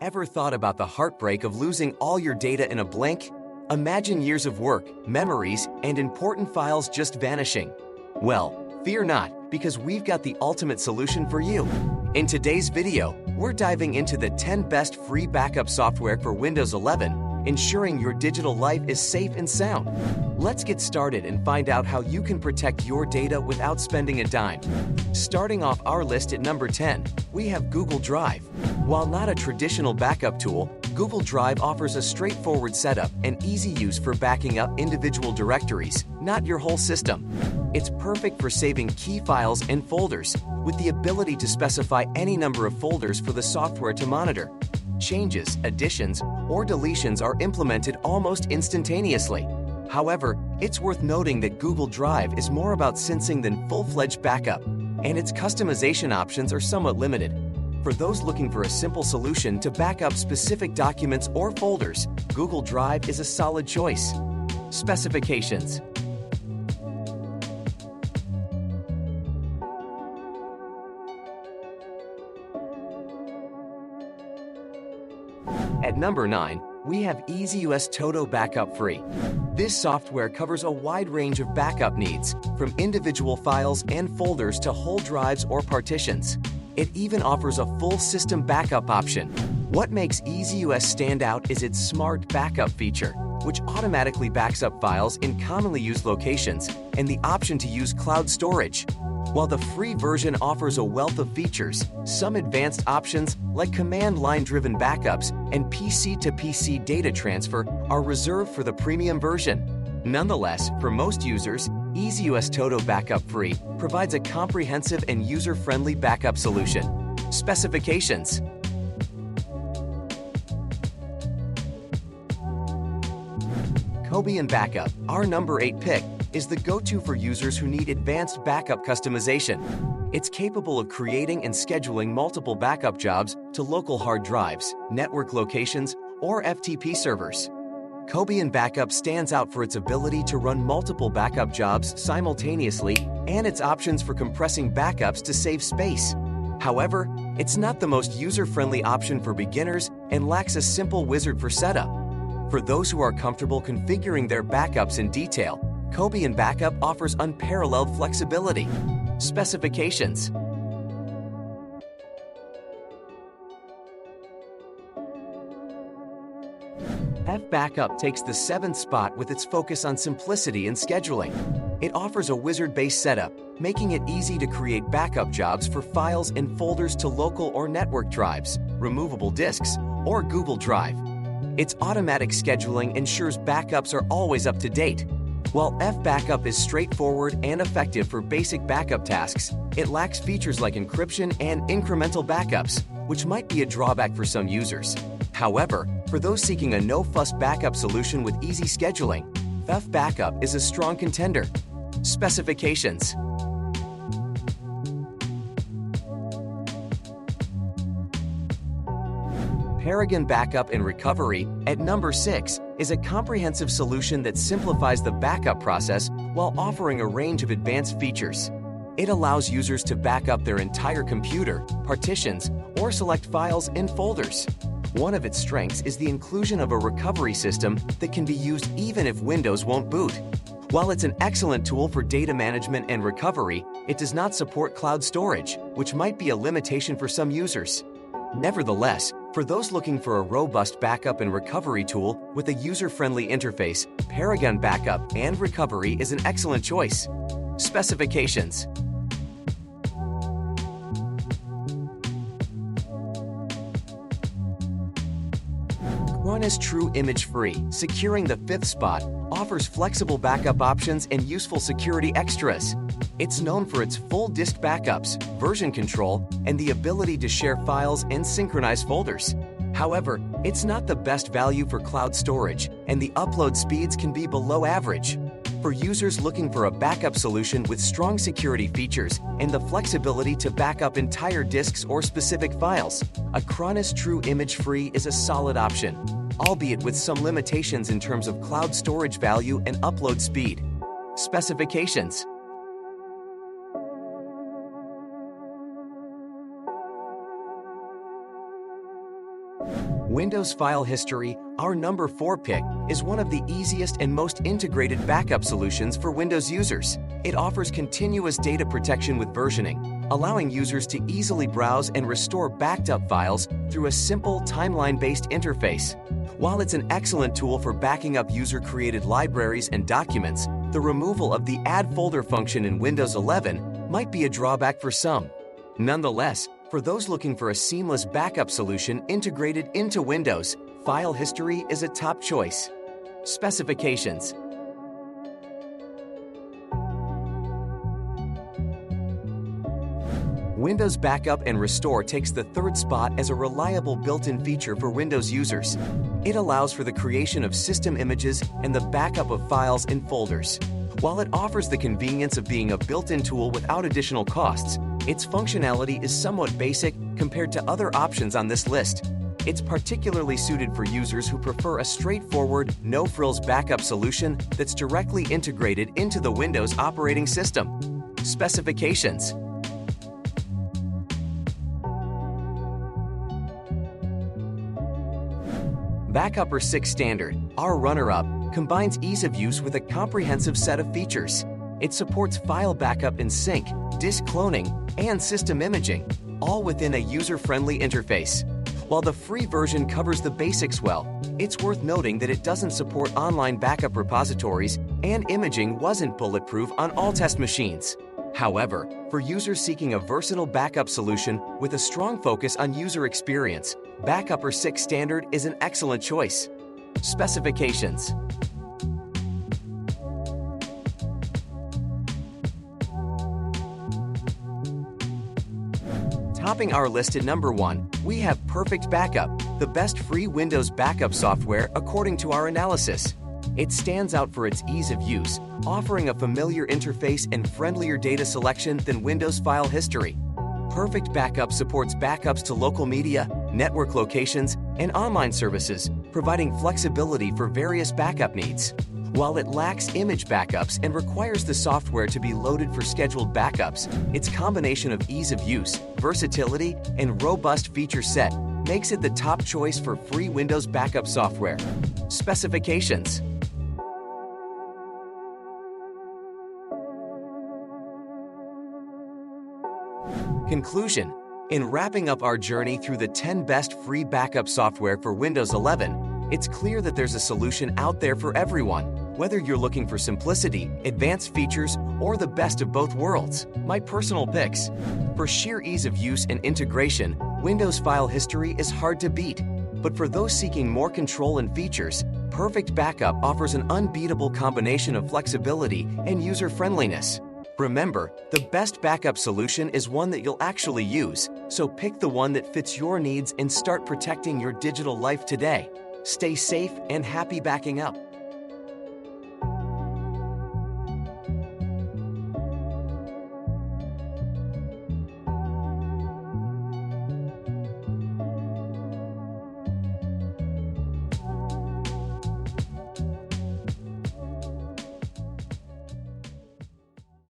Ever thought about the heartbreak of losing all your data in a blink? Imagine years of work, memories, and important files just vanishing. Well, fear not, because we've got the ultimate solution for you. In today's video, we're diving into the 10 best free backup software for Windows 11, ensuring your digital life is safe and sound. Let's get started and find out how you can protect your data without spending a dime. Starting off our list at number 10, we have Google Drive. While not a traditional backup tool, Google Drive offers a straightforward setup and easy use for backing up individual directories, not your whole system. It's perfect for saving key files and folders, with the ability to specify any number of folders for the software to monitor. Changes, additions, or deletions are implemented almost instantaneously. However, it's worth noting that Google Drive is more about syncing than full-fledged backup, and its customization options are somewhat limited. For those looking for a simple solution to back up specific documents or folders, Google Drive is a solid choice. Specifications. At number 9, we have EasyUS Toto Backup Free. This software covers a wide range of backup needs, from individual files and folders to whole drives or partitions. It even offers a full system backup option. What makes EasyUS stand out is its smart backup feature, which automatically backs up files in commonly used locations, and the option to use cloud storage. While the free version offers a wealth of features, some advanced options like command line-driven backups and PC-to-PC data transfer are reserved for the premium version. Nonetheless, for most users, EasyUS Toto Backup Free provides a comprehensive and user-friendly backup solution. Specifications. Cobian Backup, our number 8 pick, is the go-to for users who need advanced backup customization. It's capable of creating and scheduling multiple backup jobs to local hard drives, network locations, or FTP servers. Cobian Backup stands out for its ability to run multiple backup jobs simultaneously and its options for compressing backups to save space. However, it's not the most user-friendly option for beginners and lacks a simple wizard for setup. For those who are comfortable configuring their backups in detail, Cobian Backup offers unparalleled flexibility. Specifications. F-Backup takes the 7th spot with its focus on simplicity and scheduling. It offers a wizard-based setup, making it easy to create backup jobs for files and folders to local or network drives, removable disks, or Google Drive. Its automatic scheduling ensures backups are always up to date. While F-Backup is straightforward and effective for basic backup tasks, it lacks features like encryption and incremental backups, which might be a drawback for some users. However, for those seeking a no-fuss backup solution with easy scheduling, F-Backup is a strong contender. Specifications. Paragon Backup and Recovery, at number 6, is a comprehensive solution that simplifies the backup process while offering a range of advanced features. It allows users to back up their entire computer, partitions, or select files and folders. One of its strengths is the inclusion of a recovery system that can be used even if Windows won't boot. While it's an excellent tool for data management and recovery, it does not support cloud storage, which might be a limitation for some users. Nevertheless, for those looking for a robust backup and recovery tool with a user-friendly interface, Paragon Backup and Recovery is an excellent choice. Specifications. Quantus True Image Free, securing the 5th spot, offers flexible backup options and useful security extras. It's known for its full disk backups, version control, and the ability to share files and synchronize folders. However, it's not the best value for cloud storage, and the upload speeds can be below average. For users looking for a backup solution with strong security features and the flexibility to back up entire disks or specific files, a Quantus True Image Free is a solid option, albeit with some limitations in terms of cloud storage value and upload speed. Specifications. Windows File History, our number 4 pick, is one of the easiest and most integrated backup solutions for Windows users. It offers continuous data protection with versioning, allowing users to easily browse and restore backed up files through a simple timeline-based interface. While it's an excellent tool for backing up user-created libraries and documents, the removal of the Add Folder function in Windows 11 might be a drawback for some. Nonetheless, for those looking for a seamless backup solution integrated into Windows, File History is a top choice. Specifications. Windows Backup and Restore takes the third spot as a reliable built-in feature for Windows users. It allows for the creation of system images and the backup of files in folders. While it offers the convenience of being a built-in tool without additional costs, its functionality is somewhat basic compared to other options on this list. It's particularly suited for users who prefer a straightforward, no-frills backup solution that's directly integrated into the Windows operating system. Specifications. Backup 6 Standard, our runner-up, combines ease of use with a comprehensive set of features. It supports file backup in sync, disk cloning, and system imaging, all within a user-friendly interface. While the free version covers the basics well, it's worth noting that it doesn't support online backup repositories, and imaging wasn't bulletproof on all test machines. However, for users seeking a versatile backup solution with a strong focus on user experience, Backup 6 Standard is an excellent choice. Specifications. Topping our list at number 1, we have Perfect Backup, the best free Windows backup software according to our analysis. It stands out for its ease of use, offering a familiar interface and friendlier data selection than Windows File History. Perfect Backup supports backups to local media, network locations, and online services, providing flexibility for various backup needs. While it lacks image backups and requires the software to be loaded for scheduled backups, its combination of ease of use, versatility, and robust feature set makes it the top choice for free Windows backup software. Specifications. Conclusion. In wrapping up our journey through the 10 best free backup software for Windows 11, it's clear that there's a solution out there for everyone, whether you're looking for simplicity, advanced features, or the best of both worlds. My personal picks. For sheer ease of use and integration, Windows File History is hard to beat. But for those seeking more control and features, Perfect Backup offers an unbeatable combination of flexibility and user-friendliness. Remember, the best backup solution is one that you'll actually use, so pick the one that fits your needs and start protecting your digital life today. Stay safe and happy backing up.